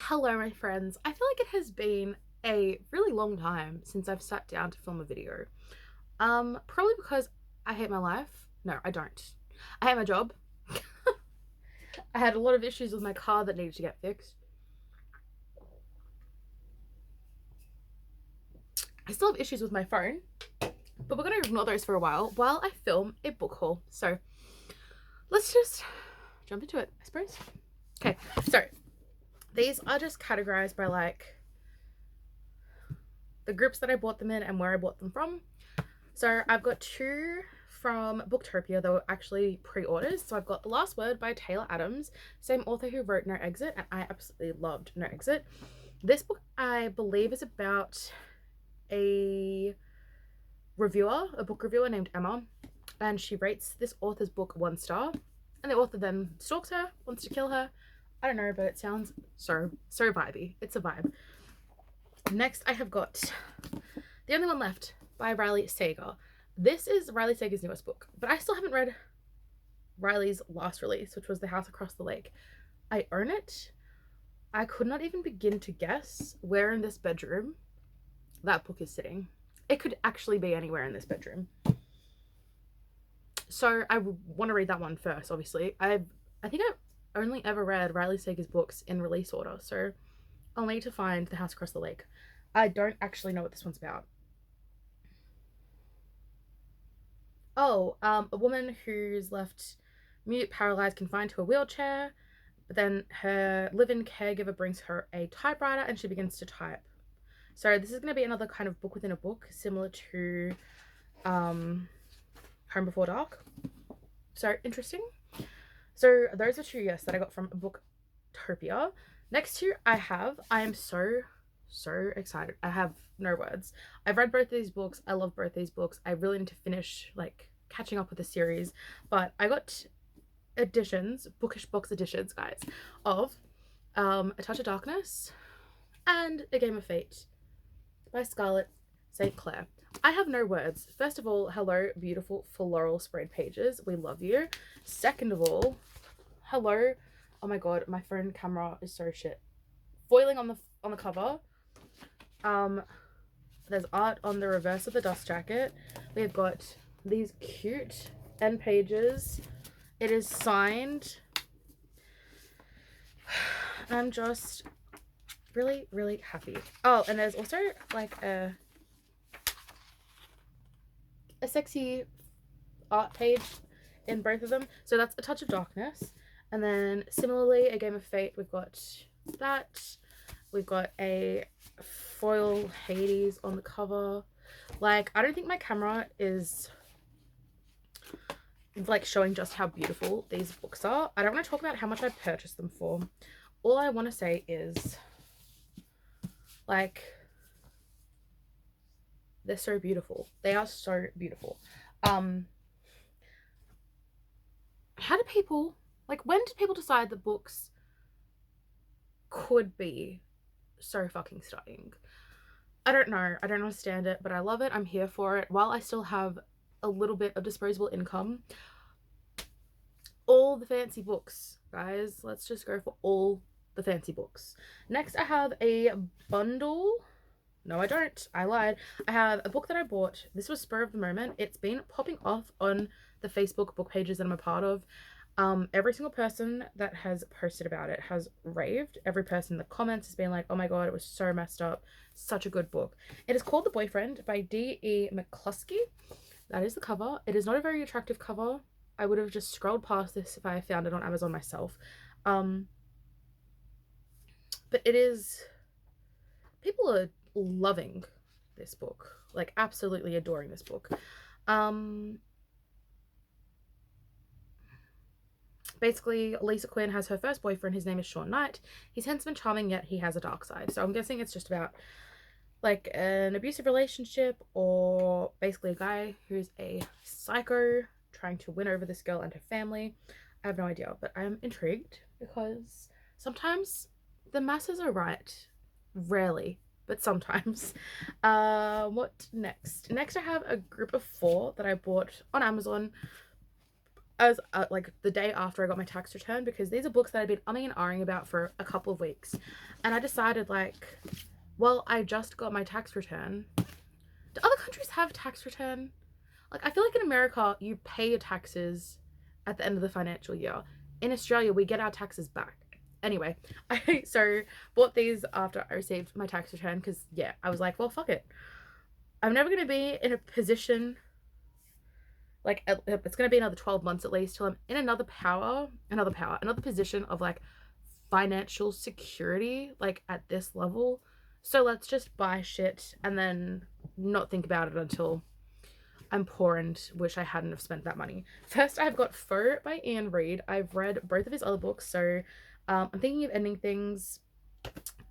Hello, my friends. I feel like it has been a really long time since I've sat down to film a video. Probably because I hate my life. No, I don't. I hate my job. I had a lot of issues with my car that needed to get fixed. I still have issues with my phone, but we're going to ignore those for a while I film a book haul. So let's just jump into it, I suppose. Okay, so these are just categorized by like the groups that I bought them in and where I bought them from. So I've got two from Booktopia that were actually pre-orders. So I've got The Last Word by Taylor Adams, same author who wrote No Exit, and I absolutely loved No Exit. This book, I believe, is about a book reviewer named Emma, and she rates this author's book 1 star, and the author then stalks her, wants to kill her. I don't know, but it sounds so vibey. It's a vibe. Next, I have got The Only One Left by Riley Sager. This is Riley Sager's newest book, but I still haven't read Riley's last release, which was The House Across the Lake. I own it. I could not even begin to guess where in this bedroom that book is sitting. It could actually be anywhere in this bedroom. So I want to read that one first, obviously. I think I've only ever read Riley Sager's books in release order, so I'll need to find The House Across the Lake. I don't actually know what this one's about. Oh, a woman who's left mute, paralyzed, confined to a wheelchair, but then her live-in caregiver brings her a typewriter and she begins to type. So this is going to be another kind of book within a book, similar to Home Before Dark. So interesting. So those are two, yes, that I got from Booktopia. Next two I am so excited. I have no words. I've read both of these books. I love both these books. I really need to finish like catching up with the series, but I got editions, bookish box editions, guys, of A Touch of Darkness and A Game of Fate by Scarlett St. Clair. I have no words. First of all, hello, beautiful floral spread pages. We love you. Second of all, hello. Oh my god, my phone camera is so shit. Foiling on the cover. There's art on the reverse of the dust jacket. We've got these cute end pages. It is signed. I'm just really happy. Oh, and there's also like a sexy art page in both of them. So that's A Touch of Darkness. And then similarly, A Game of Fate, we've got that. We've got a foil Hades on the cover. Like, I don't think my camera is like showing just how beautiful these books are. I don't want to talk about how much I purchased them for. All I want to say is, like, they're so beautiful. They are so beautiful. How do people, like, when did people decide that books could be so fucking stunning? I don't know. I don't understand it, but I love it. I'm here for it. While I still have a little bit of disposable income, all the fancy books, guys. Let's just go for all the fancy books. Next, I have a bundle. No, I don't. I lied. I have a book that I bought. This was spur of the moment. It's been popping off on the Facebook book pages that I'm a part of. Every single person that has posted about it has raved. Every person in the comments has been like, oh my god, it was so messed up. Such a good book. It is called The Boyfriend by D.E. McCluskey. That is the cover. It is not a very attractive cover. I would have just scrolled past this if I found it on Amazon myself. But it is... people are loving this book. Like, absolutely adoring this book. Basically, Lisa Quinn has her first boyfriend. His name is Sean Knight. He's handsome and charming, yet he has a dark side. So I'm guessing it's just about like an abusive relationship, or basically a guy who's a psycho trying to win over this girl and her family. I have no idea, but I'm intrigued because sometimes the masses are right. Rarely, but sometimes. What next? Next I have a group of 4 that I bought on Amazon. as like the day after I got my tax return, because these are books that I've been umming and ahhing about for a couple of weeks, and I decided like, well, I just got my tax return. Do other countries have tax return? Like, I feel like in America you pay your taxes at the end of the financial year. In Australia, we get our taxes back. Anyway, I so bought these after I received my tax return because yeah, I was like, well, fuck it. I'm never gonna be in a position like it's gonna be another 12 months at least till I'm in another position of like financial security, like at this level. So let's just buy shit and then not think about it until I'm poor and wish I hadn't have spent that money. First, I've got Foe by Ian Reid. I've read both of his other books, so I'm thinking of ending things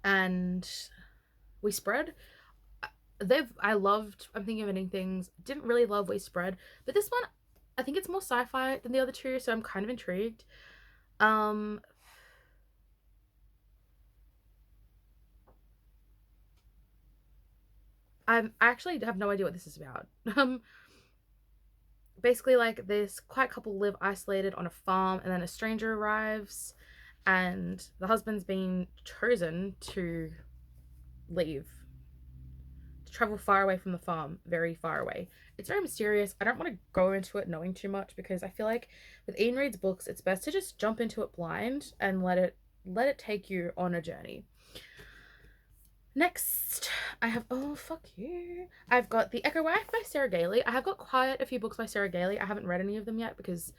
and We Spread. I loved I'm thinking of ending things. Didn't really love We Spread, but this one I think it's more sci-fi than the other two, so I'm kind of intrigued. Um I actually have no idea what this is about. Basically like this quiet couple live isolated on a farm, and then a stranger arrives and the husband's been chosen to leave, to travel far away from the farm, very far away. It's very mysterious. I don't want to go into it knowing too much because I feel like with Ian Reid's books it's best to just jump into it blind and let it take you on a journey. Next, I have oh fuck you. I've got The Echo Wife by Sarah Gailey. I have got quite a few books by Sarah Gailey. I haven't read any of them yet because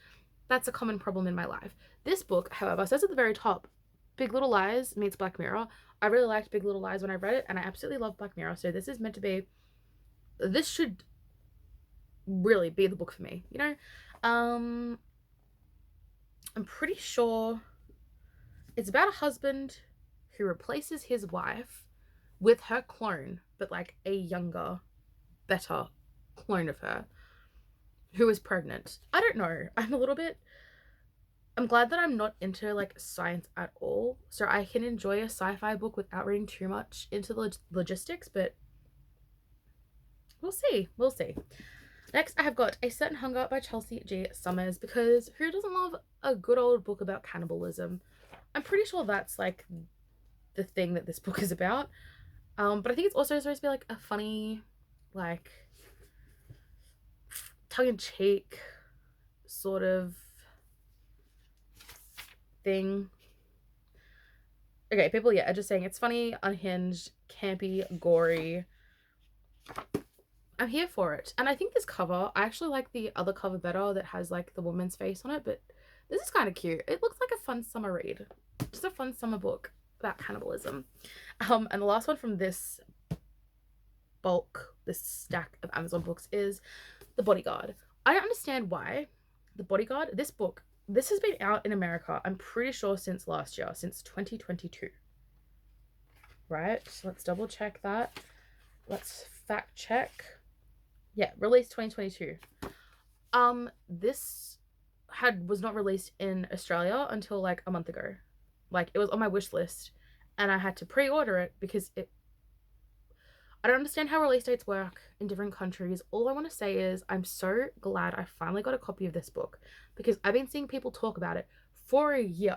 that's a common problem in my life. This book, however, says at the very top, Big Little Lies meets Black Mirror. I really liked Big Little Lies when I read it, and I absolutely love Black Mirror. So this should really be the book for me, you know? I'm pretty sure it's about a husband who replaces his wife with her clone, but like a younger, better clone of her who is pregnant. I don't know. I'm glad that I'm not into like science at all, so I can enjoy a sci-fi book without reading too much into the logistics, but we'll see. We'll see. Next, I have got A Certain Hunger by Chelsea G. Summers, because who doesn't love a good old book about cannibalism? I'm pretty sure that's like the thing that this book is about. But I think it's also supposed to be like a funny, like tongue-in-cheek sort of thing. Okay, people, yeah, are just saying it's funny, unhinged, campy, gory. I'm here for it. And I think this cover, I actually like the other cover better that has like the woman's face on it, but this is kind of cute. It looks like a fun summer read. Just a fun summer book about cannibalism. And the last one from this stack of Amazon books is The Bodyguard. I don't understand why The Bodyguard, this has been out in America, I'm pretty sure since last year, since 2022. Right? So let's double check that. Let's fact check. Yeah, released 2022. This was not released in Australia until like a month ago. Like it was on my wish list and I had to pre-order it because I don't understand how release dates work in different countries. All I want to say is I'm so glad I finally got a copy of this book because I've been seeing people talk about it for a year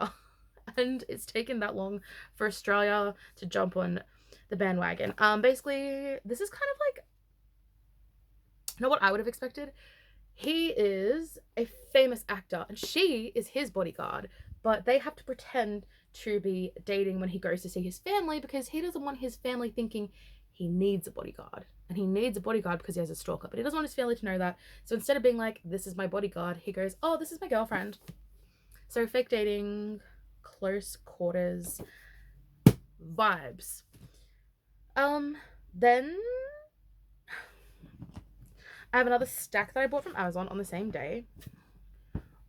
and it's taken that long for Australia to jump on the bandwagon. Basically, this is kind of like not what I would have expected. He is a famous actor and she is his bodyguard, but they have to pretend to be dating when he goes to see his family because he doesn't want his family thinking he needs a bodyguard. And he needs a bodyguard because he has a stalker, but he doesn't want his family to know that. So instead of being like, this is my bodyguard, he goes, oh, this is my girlfriend. So fake dating, close quarters vibes. Then I have another stack that I bought from Amazon on the same day.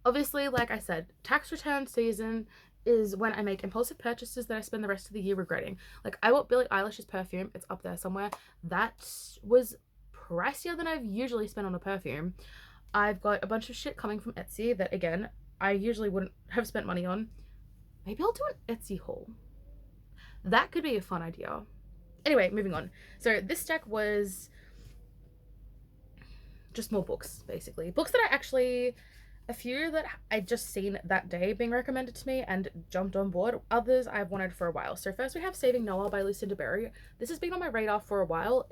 Obviously, like I said, tax return season is when I make impulsive purchases that I spend the rest of the year regretting. Like I bought Billie Eilish's perfume. It's up there somewhere. That was pricier than I've usually spent on a perfume. I've got a bunch of shit coming from Etsy that, again, I usually wouldn't have spent money on. Maybe I'll do an Etsy haul. That could be a fun idea. Anyway, moving on. So this stack was just more books, basically. Books that I actually A few that I just seen that day being recommended to me and jumped on board. Others I've wanted for a while. So first we have Saving Noah by Lucinda Berry. This has been on my radar for a while.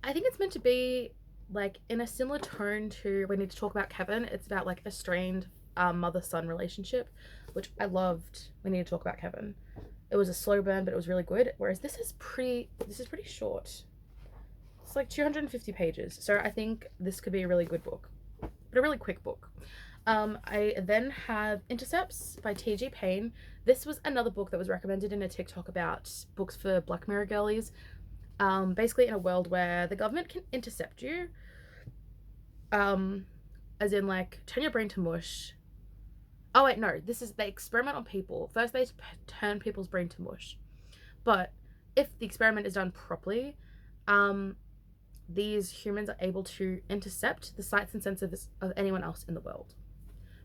I think it's meant to be like in a similar tone to We Need to Talk About Kevin. It's about like a strained mother-son relationship, which I loved. We Need to Talk About Kevin. It was a slow burn, but it was really good. Whereas this is pretty short. It's like 250 pages. So I think this could be a really good book, but a really quick book. I then have Intercepts by T.G. Payne. This was another book that was recommended in a TikTok about books for Black Mirror girlies. Basically in a world where the government can intercept you, um, as in like turn your brain to mush. Oh wait, no, this is they experiment on people. First they turn people's brain to mush, but if the experiment is done properly, um, these humans are able to intercept the sights and senses of anyone else in the world,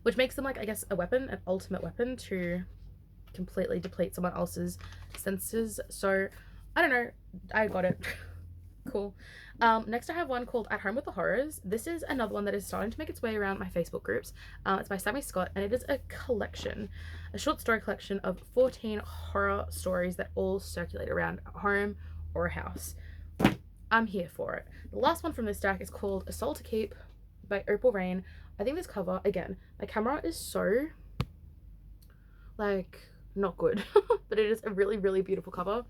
which makes them like I guess a weapon, an ultimate weapon to completely deplete someone else's senses. So I don't know, I got it. Cool. Next I have one called At Home with the Horrors. This is another one that is starting to make its way around my Facebook groups. It's by Sammy Scott, and it is a short story collection of 14 horror stories that all circulate around a home or a house. I'm here for it. The last one from this stack is called A Soul to Keep by Opal Rain. I think this cover, again, my camera is so like not good, but it is a really, really beautiful cover.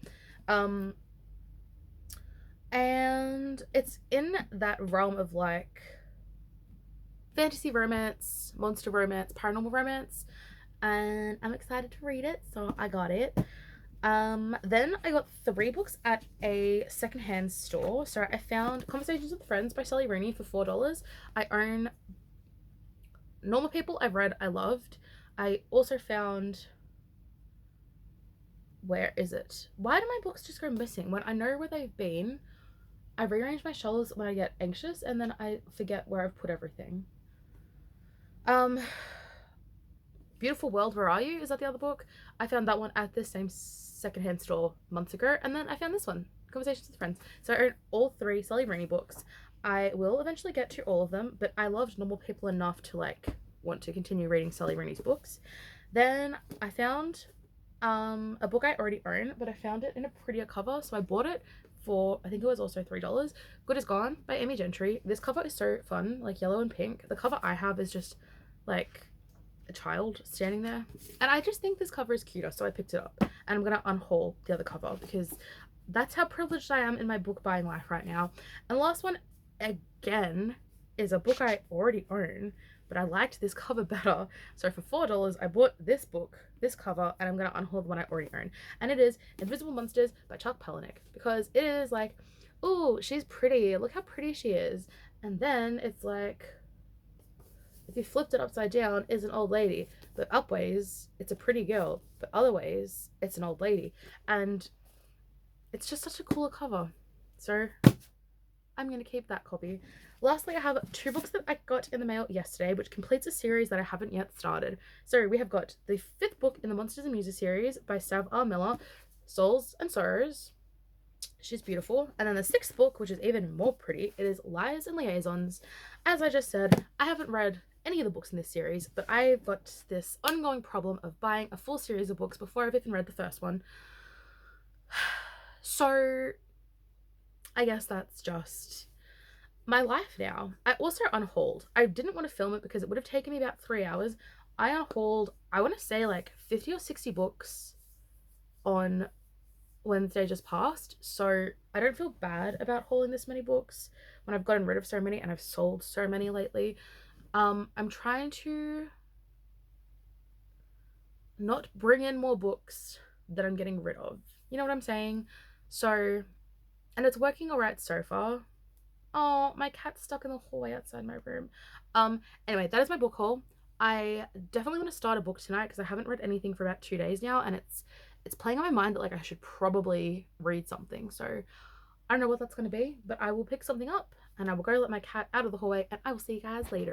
And it's in that realm of like fantasy romance, monster romance, paranormal romance, and I'm excited to read it, so I got it. Then I got 3 books at a secondhand store. So I found Conversations with Friends by Sally Rooney for $4. I own Normal People. I've read, I loved. I also found, where is it? Why do my books just go missing when I know where they've been? I rearrange my shelves when I get anxious, and then I forget where I've put everything. Um, Beautiful World, Where Are You? Is that the other book? I found that one at the same secondhand store months ago, and then I found this one, Conversations with Friends. So I own all 3 Sally Rooney books. I will eventually get to all of them, but I loved Normal People enough to like want to continue reading Sally Rooney's books. Then I found a book I already own, but I found it in a prettier cover, so I bought it for I think it was also $3. Good Is Gone by Amy Gentry. This cover is so fun, like yellow and pink. The cover I have is just like a child standing there, and I just think this cover is cuter, so I picked it up. And I'm gonna unhaul the other cover because that's how privileged I am in my book buying life right now. And the last one, again, is a book I already own, but I liked this cover better. So for $4, I bought this book, this cover, and I'm gonna unhaul the one I already own. And it is Invisible Monsters by Chuck Palahniuk, because it is like, oh, she's pretty. Look how pretty she is. And then it's like, if you flipped it upside down, is an old lady, but upways, it's a pretty girl, but other ways, it's an old lady. And it's just such a cooler cover. So I'm going to keep that copy. Lastly, I have 2 books that I got in the mail yesterday, which completes a series that I haven't yet started. So we have got the 5th book in the Monsters and Muses series by Sav R. Miller, Souls and Sorrows. She's beautiful. And then the 6th book, which is even more pretty, it is Liars and Liaisons. As I just said, I haven't read any of the books in this series, but I've got this ongoing problem of buying a full series of books before I've even read the first one. So I guess that's just my life now. I also unhauled. I didn't want to film it because it would have taken me about 3 hours. I unhauled, I want to say like 50 or 60 books on Wednesday just passed. So I don't feel bad about hauling this many books when I've gotten rid of so many and I've sold so many lately. I'm trying to not bring in more books that I'm getting rid of. You know what I'm saying? So, and it's working alright so far. Oh, my cat's stuck in the hallway outside my room. Anyway, that is my book haul. I definitely want to start a book tonight because I haven't read anything for about 2 days now, and it's playing on my mind that like I should probably read something. So I don't know what that's going to be, but I will pick something up and I will go let my cat out of the hallway, and I will see you guys later.